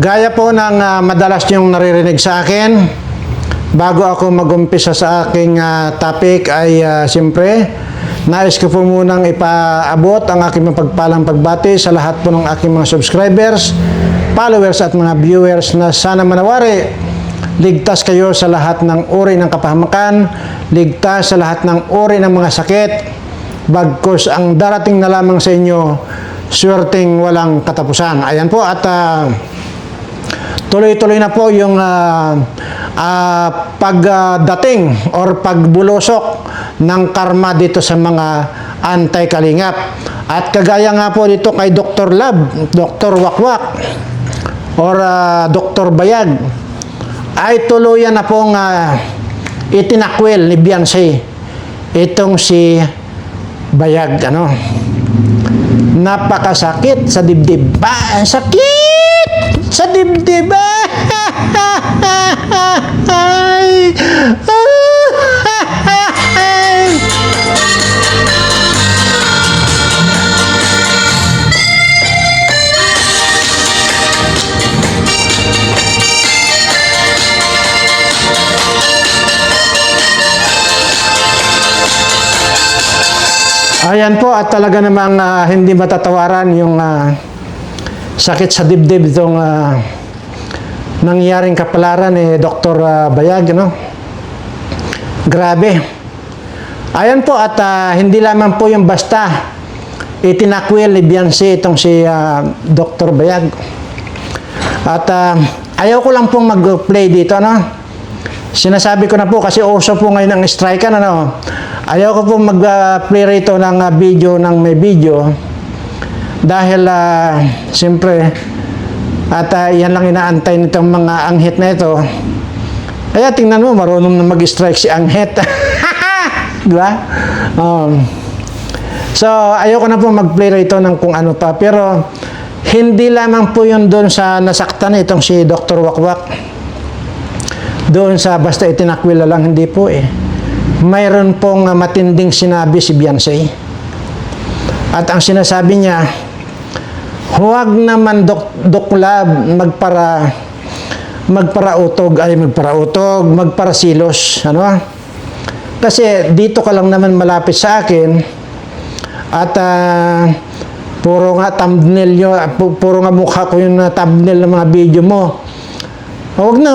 Gaya po ng madalas niyong naririnig sa akin, bago ako mag-umpisa sa aking topic ay siyempre, nais ko po munang ipaabot ang aking mapagpalang pagbati sa lahat po ng aking mga subscribers, followers at mga viewers na sana manawari, ligtas kayo sa lahat ng uri ng kapahamakan, ligtas sa lahat ng uri ng mga sakit, bagkus ang darating na lamang sa inyo, swerteng walang katapusan. Ayan po at tuloy-tuloy na po yung pagdating or pagbulosok ng karma dito sa mga anti-kalingap. At kagaya nga po dito kay Dr. Love, Dr. Wakwak, or Dr. Bayag, ay tuluyan na pong itinakwil ni Beyonce itong si Bayag. Napakasakit sa dibdib. Sakit sa dibdib. Ayan po at talaga namang hindi matatawaran yung sakit sa dibdib itong nangyaring kapalaran ni Dr. Bayag, Grabe. Ayan po at hindi lamang po yung basta itinakwil ni Beyonce itong si Dr. Bayag. At ayaw ko lang pong mag-play dito, Sinasabi ko na po kasi uso po ngayon ang strike, Ayaw ko po mag-play rito ng video ng may video dahil siyempre at yan lang inaantay nitong mga anghit na ito. Kaya tingnan mo, marunong na mag-strike si anghit. Diba? So, ayaw ko na po mag-play rito ng kung ano pa. Pero, hindi lamang po yun doon sa nasaktan itong si Dr. Wakwak. Doon sa basta itinakwila lang, hindi po mayroon pong matinding sinabi si Beyonce. At ang sinasabi niya, huwag naman Dok Love magparasilos. Kasi dito ka lang naman malapit sa akin at puro nga thumbnail nyo, puro nga mukha ko yung thumbnail ng mga video mo. Huwag na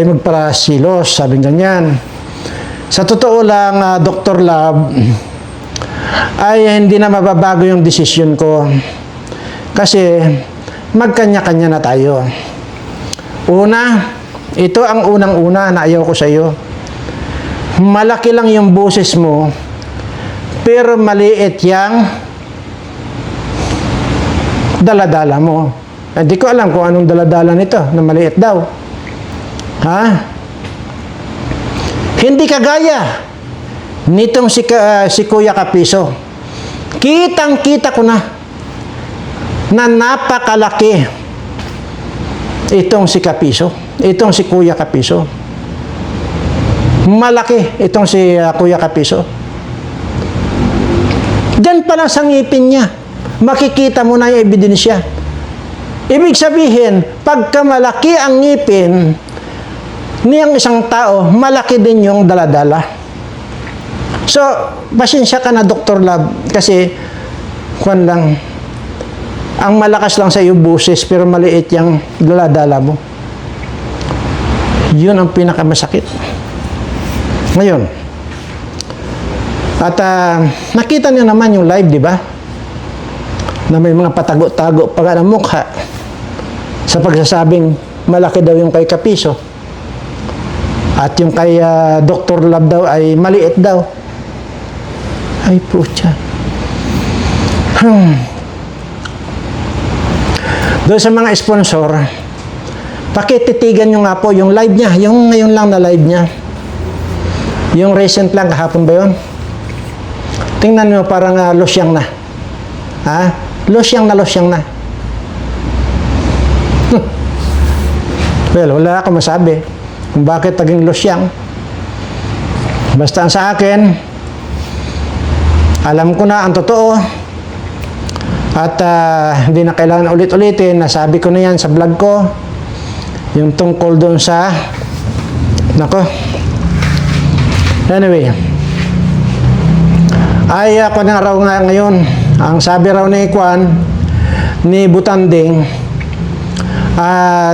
magparasilos, sabi ganyan. Sa totoo lang, Dr. Love, ay hindi na mababago yung desisyon ko. Kasi, magkanya-kanya na tayo. Una, ito ang unang-una na ayaw ko sa iyo. Malaki lang yung boses mo, pero maliit yung daladala mo. Hindi ko alam kung anong daladala nito, na maliit daw. Hindi kagaya nitong si Kuya Kapiso. Kitang-kita ko na napakalaki itong si Kapiso. Itong si Kuya Kapiso. Malaki itong si Kuya Kapiso. Diyan pa lang sa ngipin niya, makikita mo na yung ebidensya. Ibig sabihin, pagka malaki ang ngipin niyang isang tao, malaki din yung daladala. So, pasensya ka na Dr. Love kasi ang malakas lang sa iyo boses pero maliit yung daladala mo. Yun ang pinakamasakit. Ngayon, at nakita niyo naman yung live, di ba? Na may mga patago-tago pa ng mukha sa pagsasabing malaki daw yung kay Kapiso. At yung kay Dr. Love daw ay maliit daw. Ay, putya. Doon sa mga sponsor, pakititigan nyo nga po yung live niya. Yung ngayon lang na live niya. Yung recent lang, kahapon ba yun? Tingnan nyo, parang losyang na. Losyang na. Well, wala akong masabi kung bakit taging losyang. Basta sa akin, alam ko na ang totoo. At hindi na kailangan ulit-ulitin, nasabi ko na yan sa vlog ko, yung tungkol doon sa, nako, anyway, ay ako na raw nga ngayon, ang sabi raw ni Kwan, ni Butanding,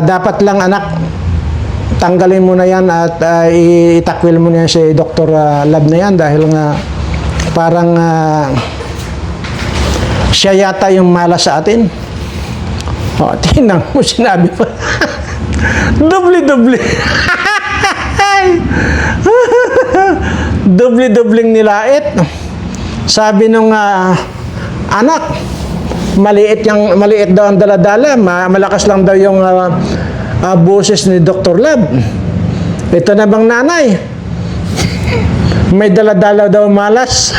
dapat lang anak, tanggalin mo na yan at itakwil mo na yan si Dr. Lab na yan dahil nga parang siya yata yung malas sa atin. O, tingnan mo, sinabi pa. Doble-doble. Doble-dobling nilait. Sabi nung anak, maliit daw ang daladala, malakas lang daw yung boses ni Dr. Lab. Ito na bang nanay? May daladala daw malas.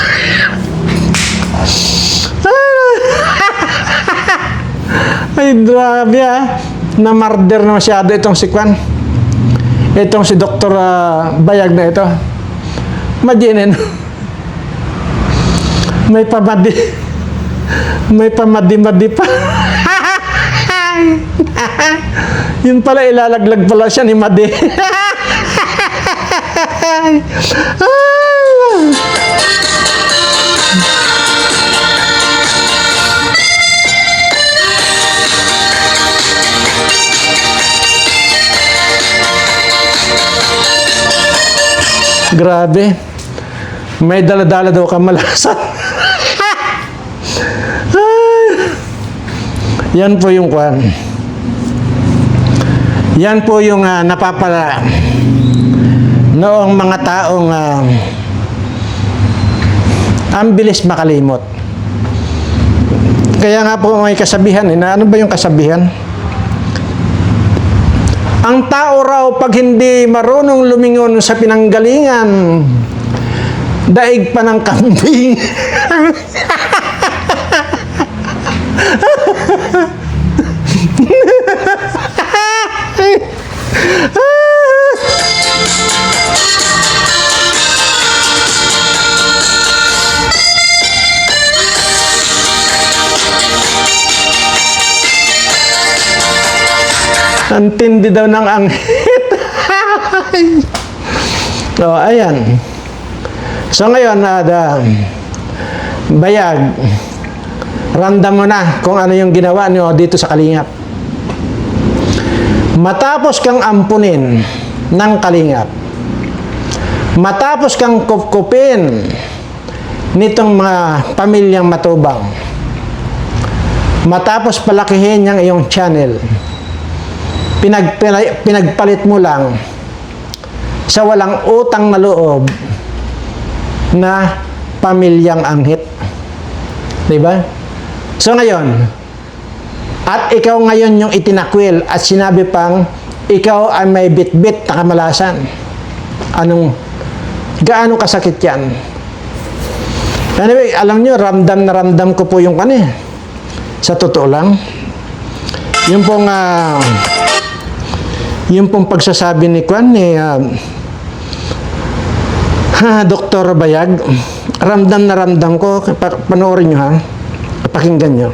Ay, grabe na-murder na masyado itong si Kwan. Itong si Dr. Bayag na ito. Imaginin. May pamadi pa. Yun pala, ilalaglag pala siya ni Madi. Grabe. May dala-dala daw kamalasan. Yan po yung kwan. Yan po yung napapala noong mga taong ang bilis makalimot. Kaya nga po may kasabihan. Ano ba yung kasabihan? Ang tao raw pag hindi marunong lumingon sa pinanggalingan, daig pa ng kambing. Ang tindi daw ng anghit. So, ayan. So, ngayon, Bayag, ramdam mo na kung ano yung ginawa niyo dito sa Kalingap. Matapos kang ampunin ng Kalingap, matapos kang kupkupin nitong mga pamilyang matubang, matapos palakihin ang iyong channel, pinagpalit mo lang sa walang utang na loob na pamilyang anghit. Diba? So ngayon, at ikaw ngayon yung itinakwil at sinabi pang ikaw ay may bit-bit na kamalasan. Gaano kasakit yan? Anyway, alam nyo, ramdam na ramdam ko po yung kani. Sa totoo lang. Yung pong pagsasabi ni Kwan ni Dr. Bayag, ramdam na ramdam ko. Panoorin nyo ha. Pakinggan nyo.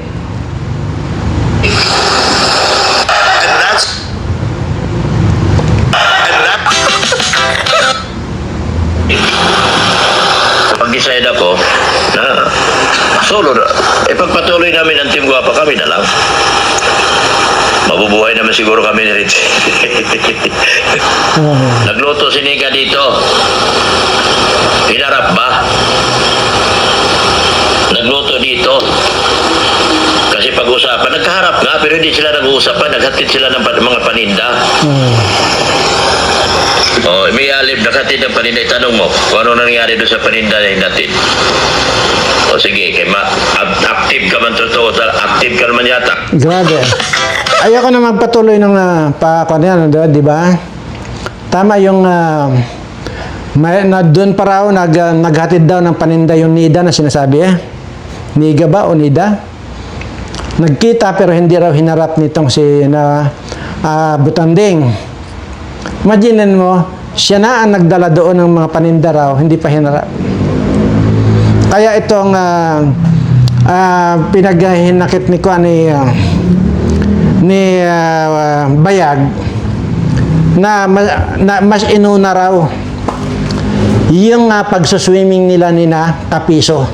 Pag-decide ako na solo na. Pagpatuloy namin ang Team Guapa, kami na lang. Mabubuhay naman siguro kami ni Rich. Nagluto si Nika dito. Hinarap ba? Nagluto dito. Kasi pag-usapan, nagkaharap nga, pero hindi sila nag-uusapan. Naghatid sila ng mga paninda. Oh, may alib nakatid ng paninda. Tanong mo, kung ano nangyari doon sa paninda na hinatid. O sige, kay active ka man totoo. Active ka naman yata. Grabe. Ayoko na magpatuloy ng pa-kanyan, di ba? Tama yung doon pa raw naghatid daw ng paninda yung Nida na sinasabi Niga ba o Nida? Nagkita pero hindi raw hinarap nitong si Butanding. Imaginin mo, siya na ang nagdala doon ng mga paninda raw, hindi pa hinarap. Kaya itong pinaghinakit ni Kuan ni Bayag na mas inuna raw yung pagsuswimming nila ni na Kapiso.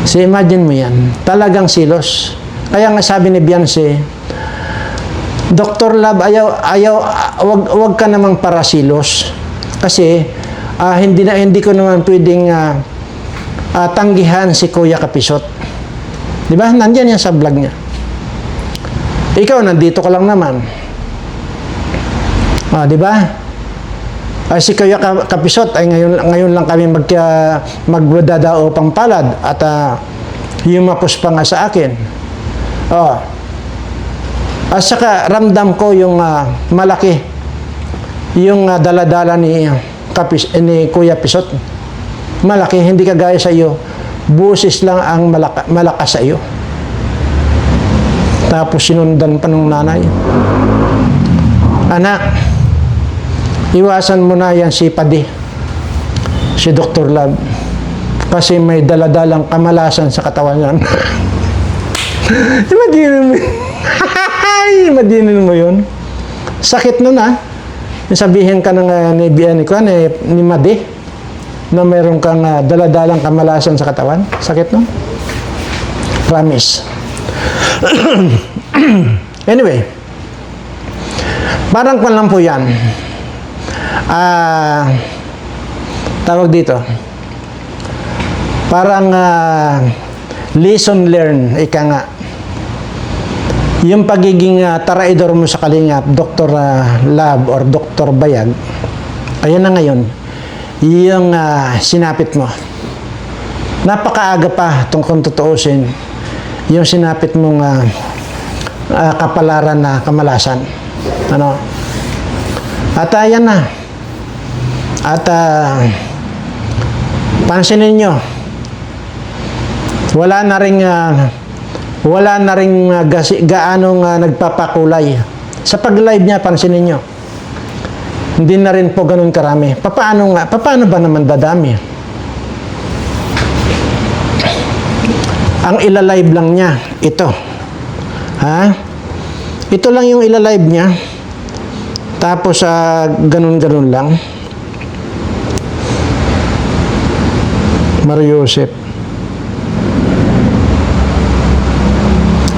So imagine mo yan, talagang silos. Kaya nga sabi ni Beyonce, Dr. Love, wag ka namang parasilos. Kasi hindi ko naman pwedeng tanggihan si Kuya Kapisot. Di ba? Nandiyan yan sa vlog niya. Ikaw, nandito ka lang naman. Di ba? Si Kuya Kapisot ay ngayon lang kami magdadao pang palad at humapos pa nga sa akin. At saka ramdam ko yung malaki yung daladala ni Kuya Pisot. Malaki, hindi kagaya sa iyo. Busis lang ang malakas sa iyo. Tapos sinundan pa ng nanay. Anak, iwasan mo na yan si Padi, si Dr. Love. Kasi may daladalang kamalasan sa katawan yan. Imaginin mo yun. Sakit nun sabihin ka ni Madi na mayroon kang daladalang kamalasan sa katawan. Sakit nun. Promise. Anyway, parang kwan lang po yan. Tawag dito. Parang lesson learned, ika nga. Yung pagiging taraidor mo sa Kalingap, Dr. Love or Dr. Bayag, ayan na ngayon, yung sinapit mo. Napakaaga pa kung tutuusin yung sinapit mong kapalaran na kamalasan. Ano? At ayan na. At pansinin nyo, wala na ring gaanong nagpapakulay. Sa pag-live niya, pansinin nyo, hindi na rin po ganun karami. Paano ba naman dadami? Ang ilalive lang niya, ito. Ito lang yung ilalive niya. Tapos, ganun-ganun lang. Mario Joseph.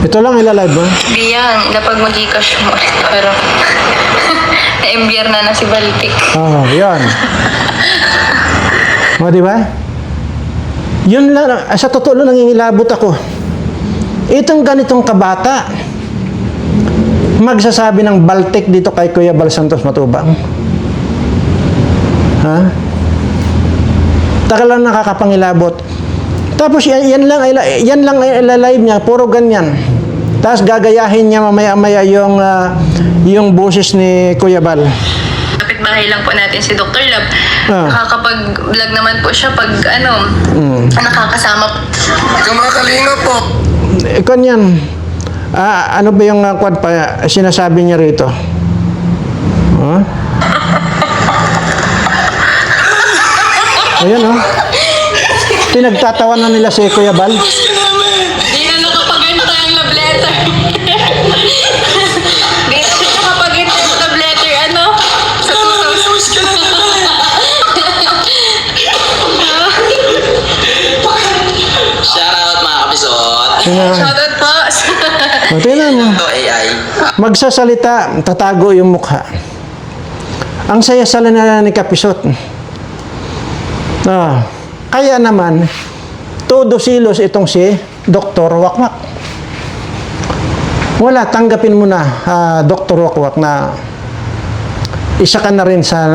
Ito lang ilalive mo? Biyan, napag mag-i-cash mo ulit. Pero, na-embiar na si Baltic. Yan. Di ba? Yun lang, sa totoo lang nangingilabot ako. Itong ganitong kabata, magsasabi ng Baltic dito kay Kuya Bal Santos Matubang. Taka lang nakakapangilabot. Tapos yan lang live niya, puro ganyan. Tapos gagayahin niya mamaya-maya yung boses ni Kuya Bal. Kapitbahay lang po natin si Dr. Love. Nakakapag-vlog naman po siya pag nakakasama. Kumakalinga po. Kanyan. Ano ba yung quad pa sinasabi niya rito? Ayan Pinagtatawanan nila si Kuya Bal. Di na nakapag-enter ang love letter. Di na siya nakapag-enter ang love letter, sa 2000. Shoutout mga kapisot. Shoutout po. Tingnan mo. Ito AI. Magsasalita, tatago yung mukha. Ang saya-sala na ni Kapisot. Kaya naman, todo silos itong si Dr. Wakwak. Wala, tanggapin mo na, Dr. Wakwak, na isa ka na rin sa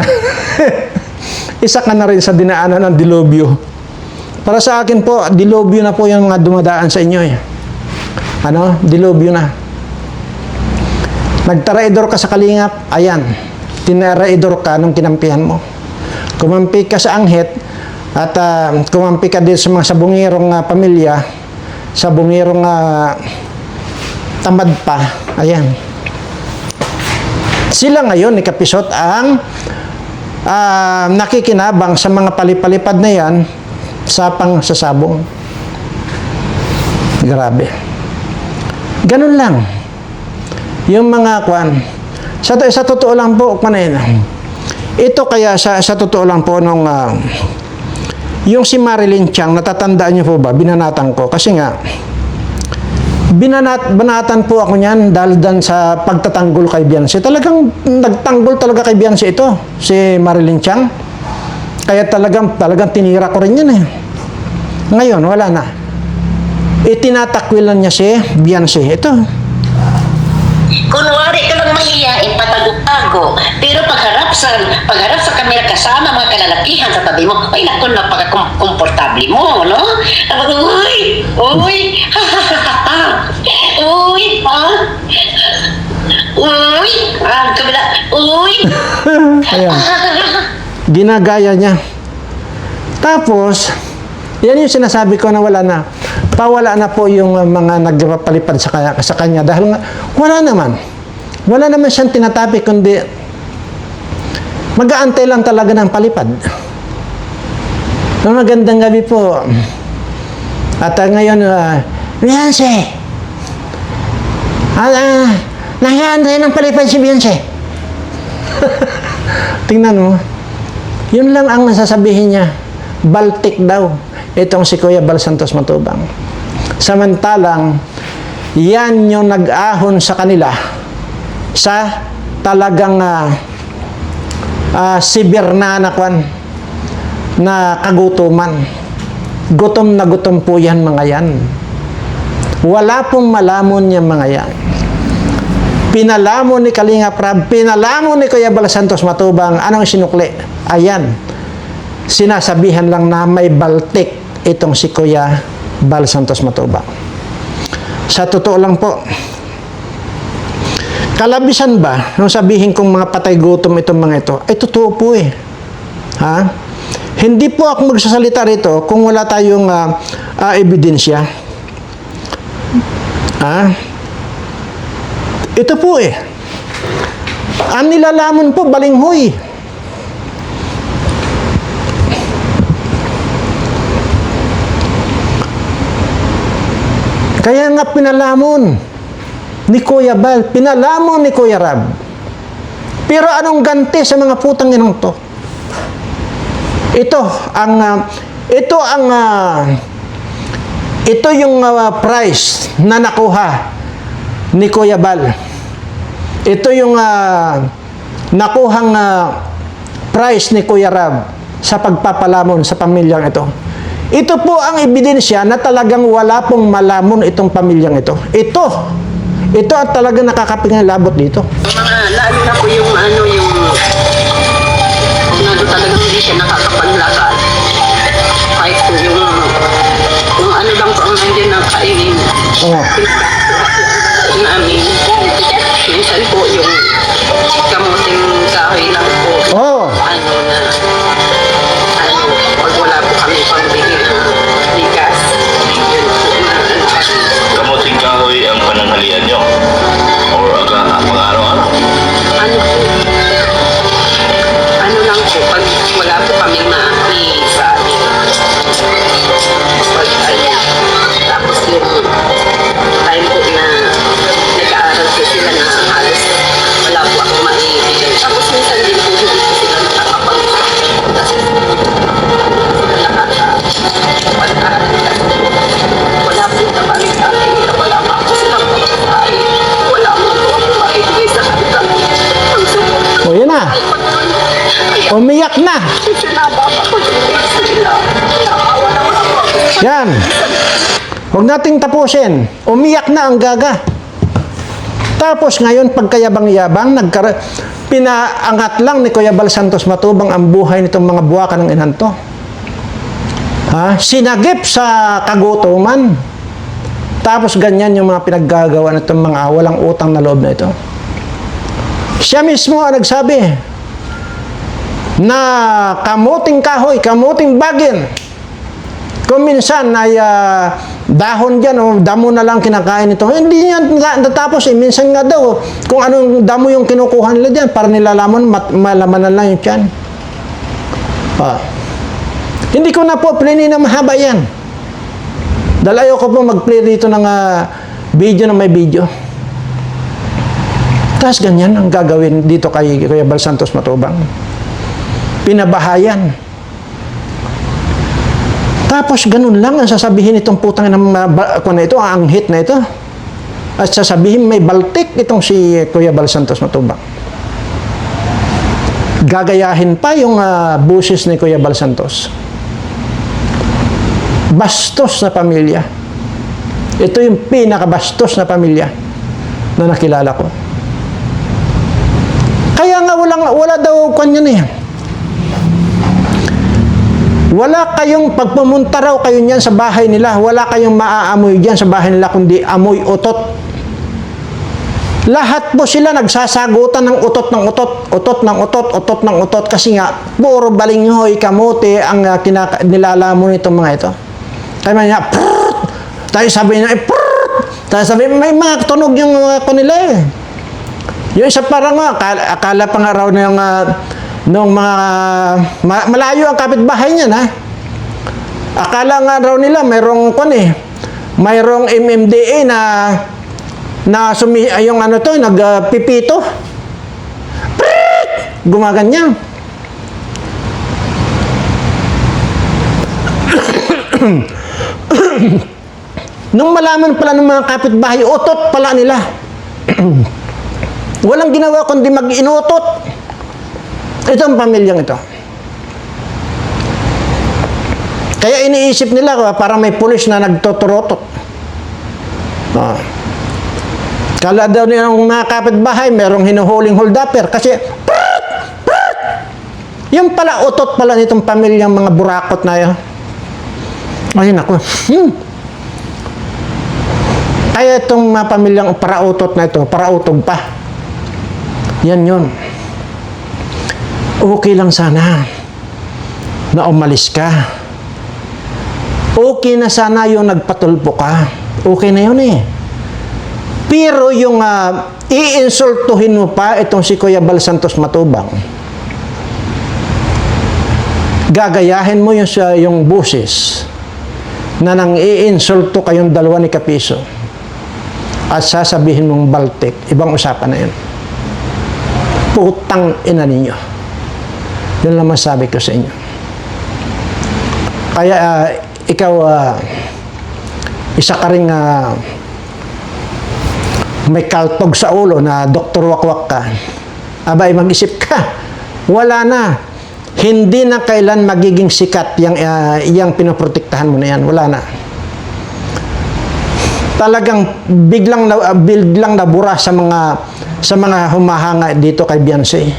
isa ka na rin sa dinaanan ng dilobyo. Para sa akin po, dilobyo na po yung mga dumadaan sa inyo dilobyo na. Nagtaraidor ka sa Kalingap, ayan, tinaraidor ka nung kinampihan mo. Kumampi ka sa Anghit, at kumampi ka din sa mga sabungirong pamilya, sabungirong tamad pa, ayan. Sila ngayon ni Kapisot ang nakikinabang sa mga palipalipad na yan sa pangsasabong. Grabe. Ganun lang. Yung mga kwan, sa totoo lang po, ito kaya sa totoo lang po nung yung si Marilyn Chang, natatandaan niyo po ba, binanatan ko kasi nga banatan po ako niyan dahil dan sa pagtatanggol kay Beyonce. Talagang nagtanggol talaga kay Beyonce ito, si Marilyn Chang. Kaya talagang tinira ko rin yan eh. Ngayon, wala na. Itinatakwilan niya si Beyonce. Ito. Kunwari ka lang mahihiyain, patago-tago. Pero pagharap sa kamera kasama mga kalalakihan sa tabi mo, ay naku, napaka-komportable mo, no? Uy! Uy! Ha, ha, ha, ha. Uy! Ha? Uy! Kabila! Uy! Ayan. Ginagaya niya. Tapos, yan yung sinasabi ko na wala na. Pawala na po yung mga nagpapalipad sa kanya dahil nga, wala naman siyang tinatapi kundi mag-aantay lang talaga ng palipad. Magandang gabi po. At ngayon, Beyonce, nag-aantay ng palipad si Beyonce. Tingnan mo, yun lang ang nasasabihin niya. Baltik daw itong si Kuya Bal Santos Matubang. Samantalang yan yung nag-ahon sa kanila sa talagang sibernanakwan na kagutuman. Gutom na gutom po yan mga yan. Wala pong malamon yan mga yan. Pinalamon ni Kalinga Prab, pinalamon ni Kuya Bal Santos Matubang. Anong sinukli? Ayan. Sinasabihan lang na may baltik itong si Kuya Bal Santos Matubang. Sa totoo lang po, kalabisan ba nung sabihin kong mga patay gutom itong mga ito? Ay totoo po eh. Ha? Hindi po ako magsasalita rito kung wala tayong ebidensya. Ha? Ito po eh. Ang nilalamon po, balinghoy. Kaya nga pinalamon ni Kuya Bal, pinalamon ni Kuya Rab. Pero anong ganti sa mga putang inang to? Ito yung price na nakuha ni Kuya Bal. Ito yung nakuhang price ni Kuya Rab sa pagpapalamon sa pamilyang ito. Ito po ang ebidensya na talagang wala pong malamon itong pamilyang ito. Ito at talagang nakakapingalabot dito. Lalo na po yung kung talagang hindi siya nakakapaglakad. Kahit po yung ano lang po ang nandiyan na kainin. Oo. Namin. Minsan po yung kamuting kahoy lang po. Oo. Pag wala po kami pambili ng bigas. Yun po Kamuting kahoy ang pananghalian nyo? Or mga araw-araw? Ano lang po, pag wala po kami sa amin. Tapos yung time po na nag-aaral po sila na halos wala po ako maibigay. Tapos minsan din po hindi po sila nakakapag-instruction kasi nakakapag-aaral kasi wala po na balik sa akin. Wala pa po silang pagkasain. Wala po po ako maibigay sa kanila. Ang sumunod. O yun na. Umiyak na. Sinababa ko yung sila. Nakawa naman ako. Yan. Huwag nating tapusin. Umiyak na ang gaga. Tapos ngayon, pagkayabang-yabang, pinaangat lang ni Kuya Bal Santos Matubang ang buhay nitong mga buwakan ng inanto. Sinagip sa kagutuman. Tapos ganyan yung mga pinaggagawa nitong mga walang utang na loob na ito. Siya mismo ang nagsabi na kamuting kahoy, kamuting bagin. Kung minsan ay dahon dyan o damo na lang kinakain ito. Hindi yan natapos eh. Minsan nga daw, kung anong damo yung kinukuha nila dyan, para nilalamon, malaman na lang yung tiyan. Hindi ko na po plini na mahaba yan. Dahil ayoko po mag-play dito ng video na may video. Tapos ganyan ang gagawin dito kay Kuya Bal Santos Matubang. Pinabahayan. Tapos ganun lang ang sasabihin itong putang ng ito, ang hit na ito. At sasabihin may baltik itong si Kuya Bal Santos Matubang. Gagayahin pa yung buses ni Kuya Bal Santos. Bastos na pamilya. Ito yung pinakabastos na pamilya na nakilala ko. Kaya nga wala daw kanyan eh. Wala kayong pagpumunta raw kayo niyan sa bahay nila, wala kayong maaamoy diyan sa bahay nila kundi amoy utot. Lahat po sila nagsasagutan ng utot ng utot, utot ng utot, utot ng utot kasi nga puro balinghoy, kamote ang nilalamon nitong mga ito. Kaya man niya, tayo sabi niya, tayo sabi may mga tunog yung kanila eh. Yung isa parang akala pa nga raw na yung nung mga malayo ang kapitbahay niya na. Akala nga raw nila mayroong mayroong MMDA na yung nagpipito. Gumaganyan. Nung malaman pala ng mga kapitbahay, utot pala nila. Walang ginawa kundi mag-inutot. Ito ang pamilyang ito. Kaya iniisip nila parang may pulis na nagtoturotot. Kala daw nila ng mga kapitbahay, merong hinuhuling hold-upper kasi yung pala utot pala nitong pamilyang mga burakot na yun. Ay, naku. Kaya itong mga pamilyang parautot na ito, parautog pa. Yan yun. Okay lang sana na umalis ka. Okay na sana yung nagpatulpo ka. Okay na yun eh. Pero yung iinsultuhin mo pa itong si Kuya Bal Santos Matubang, gagayahin mo yung buses na nang iinsulto kayong dalawa ni Kapiso at sasabihin mong baltik, ibang usapan na yun. Putang ina ninyo. Yun lang masabi ko sa inyo. Kaya ikaw isa ka rin may kaltog sa ulo na Dr. Wakwak ka. Abay, mag-isip ka. Wala na. Hindi na kailan magiging sikat yung pinoprotektahan mo na yan. Wala na. Talagang biglang nabura sa mga humahanga dito kay Beyonce.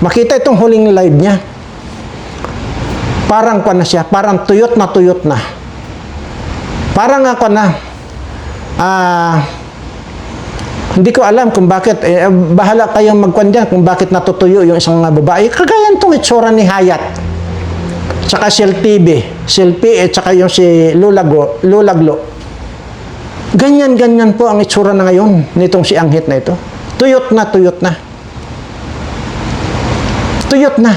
Makita itong huling live niya. Parang na siya, parang tuyot na. Parang hindi ko alam kung bakit, bahala kayong magkwan dyan kung bakit natutuyo yung isang babae. Kagaya itong itsura ni Hayat. Tsaka si Silpi, tsaka yung si Lulaglo. Ganyan po ang itsura na ngayon nitong si Anghit na ito. Tuyot na. Tuyot na.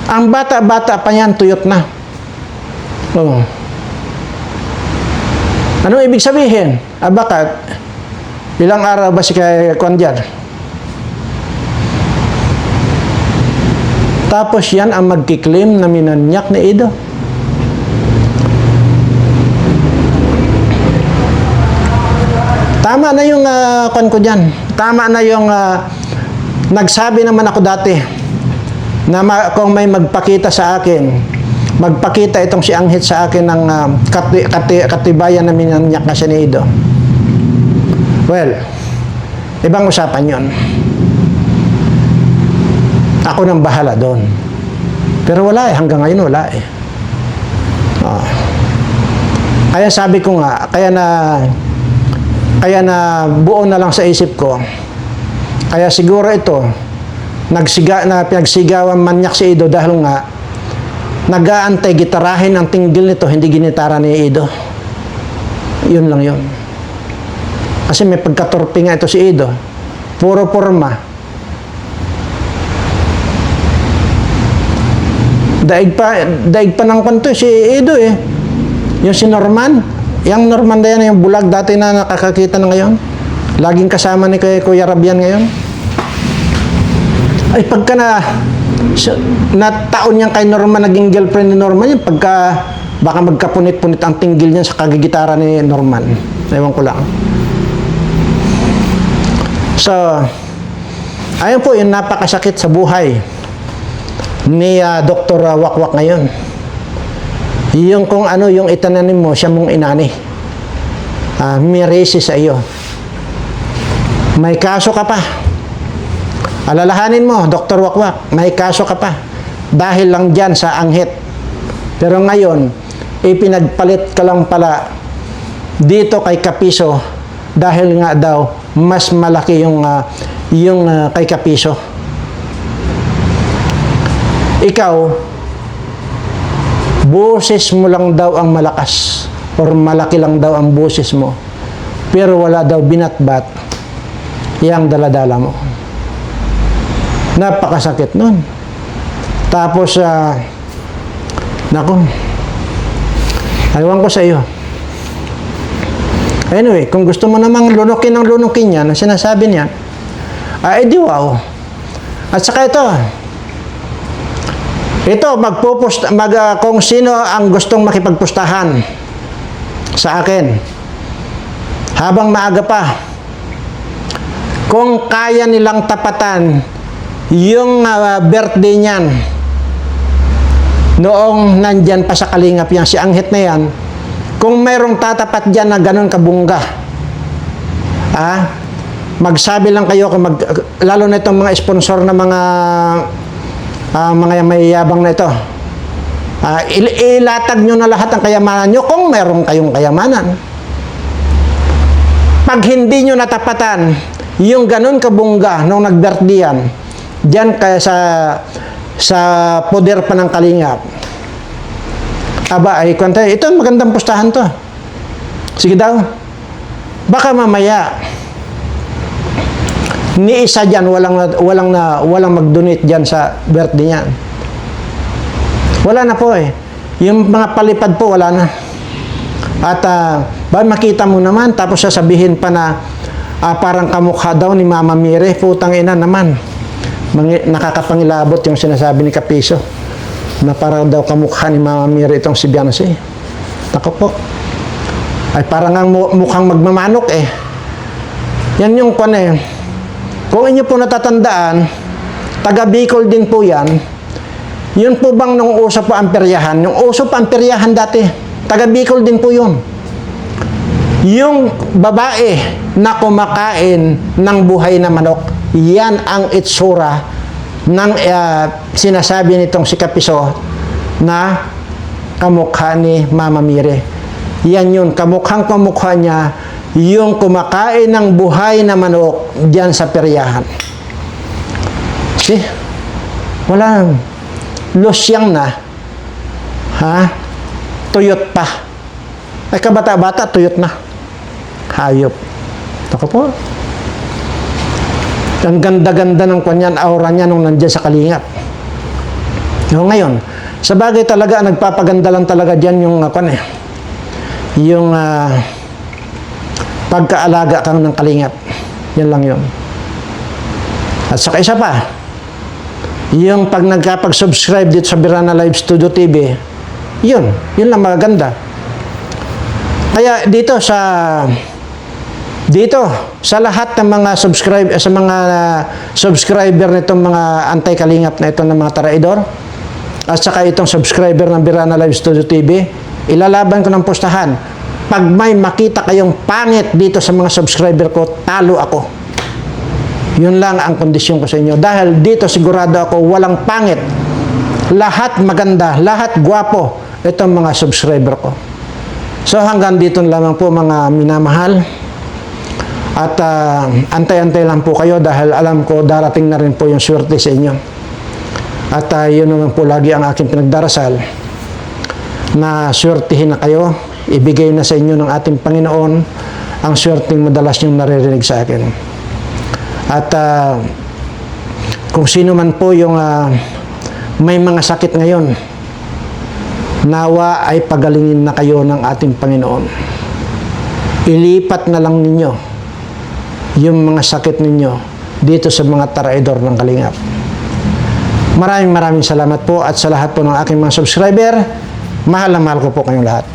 Ang bata-bata pa yan, tuyot na. Oh. Ano ibig sabihin? Bakit? Ilang araw ba si Kwan dyan? Tapos yan ang magkiklaim na minanyak ni Ido. Tama na yung Kwan ko dyan. Tama na yung nagsabi naman ako dati na kung may magpakita sa akin, magpakita itong si Anghit sa akin ng katibayan na minanyak na siya ni Ido. Well, ibang usapan yon. Ako nang bahala doon. Pero wala eh, hanggang ngayon wala eh. Kaya sabi ko nga, kaya na buo na lang sa isip ko. Kaya siguro ito, pinagsigawan manyak si Ido dahil nga nag-aantay gitarahin ang tinggil nito, hindi ginitara ni Ido. Yun lang yun. Kasi may pagkaturpi nga ito si Ido. Puro porma. Daig pa ng kanto si Ido eh. Yung si Norman, Yung Norman Dayan, yung bulag dati na nakakakita na ngayon. Laging kasama ni Kuya Rabian ngayon. Ay, pagka na taon niyan kay Norman, naging girlfriend ni Norman, yung pagka baka magkapunit-punit ang tinggil niyan sa kagigitara ni Norman. Ewan ko lang. So, ayun po, yung napakasakit sa buhay ni Dr. Wakwak ngayon. Yung kung ano yung itananim mo, siya mong inani. May resi sa iyo. May kaso ka pa. Alalahanin mo, Dr. Wakwak, may kaso ka pa. Dahil lang dyan sa anghit. Pero ngayon, ipinagpalit ka lang pala dito kay Kapiso dahil nga daw mas malaki yung kay Kapiso. Ikaw, boses mo lang daw ang malakas or malaki lang daw ang boses mo. Pero wala daw binatbat yang daladala mo. Napakasakit nun. Tapos, nako, aywan ko sa iyo. Anyway, kung gusto mo namang lunukin ng lunukin yan, ang sinasabi niya, edi wow. At saka ito, kung sino ang gustong makipagpustahan sa akin, habang maaga pa, kung kaya nilang tapatan yung birthday niyan, noong nandyan pa sa Kalingap yan, si Anghit na yan, kung mayroong tatapat dyan na ganun kabungga, magsabi lang kayo, lalo na itong mga sponsor na mga may yabang na ito, ilatag nyo na lahat ang kayamanan nyo kung mayroong kayong kayamanan. Pag hindi nyo natapatan yung ganun kabungga nung nag-birthday yan, dyan kaya sa poder pa ng Kalingap, ay kwenta, ito magandang pustahan to. Sige daw. Baka mamaya ni isa dyan walang mag-donate dyan sa birthday niyan. Wala na po eh. Yung mga palipad po wala na. At makita mo naman tapos sasabihin pa na parang kamukha daw ni Mama Mire. Putang ina naman. Nakakapangilabot yung sinasabi ni Kapiso na parang daw kamukha ni Mama Mire itong si Beyonce. Nako po. Ay parang ang mukhang magmamanok eh. Yan yung kung inyo po natatandaan, taga Bicol din po yan. Yun po bang nung uso po ang peryahan? Yung uso pa ang peryahan dati, taga Bicol din po yun. Yung babae na kumakain ng buhay na manok, yan ang itsura ng sinasabi nitong si Kapiso na kamukha ni Mama Mire. Yan yun, kamukha niya yung kumakain ng buhay na manok diyan sa peryahan. See? Walang losyang na. Tuyot pa. Ay kabata-bata, tuyot na. Hayop. Ako po. Ang ganda-ganda ng kanyan, aura niya nung nandiyan sa Kalingap. Ngayon, sa bagay talaga, nagpapaganda lang talaga diyan yung pagkaalaga kang ng Kalingap. Yan lang yun. At saka isa pa, yung pag nagkapag-subscribe dito sa Birana Live Studio TV, yun lang maganda. Kaya dito sa lahat ng mga subscriber nitong mga anti-Kalingap na ito ng mga taraidor, at saka itong subscriber ng Birana Live Studio TV, ilalaban ko ng pustahan. Pag may makita kayong pangit dito sa mga subscriber ko, talo ako. Yun lang ang kondisyon ko sa inyo. Dahil dito sigurado ako walang pangit. Lahat maganda, lahat gwapo itong mga subscriber ko. So hanggang dito lamang po mga minamahal. At antay-antay lang po kayo dahil alam ko darating na rin po yung swerte sa inyo. At yun naman po lagi ang aking pinagdarasal na swertihin na kayo. Ibigay na sa inyo ng ating Panginoon ang swerteng madalas niyong naririnig sa akin. At kung sino man po yung may mga sakit ngayon, nawa ay pagalingin na kayo ng ating Panginoon. ilipat na lang ninyo yung mga sakit ninyo dito sa mga traidor ng Kalingap. Maraming salamat po at sa lahat po ng aking mga subscriber, mahal na mahal ko po kayong lahat.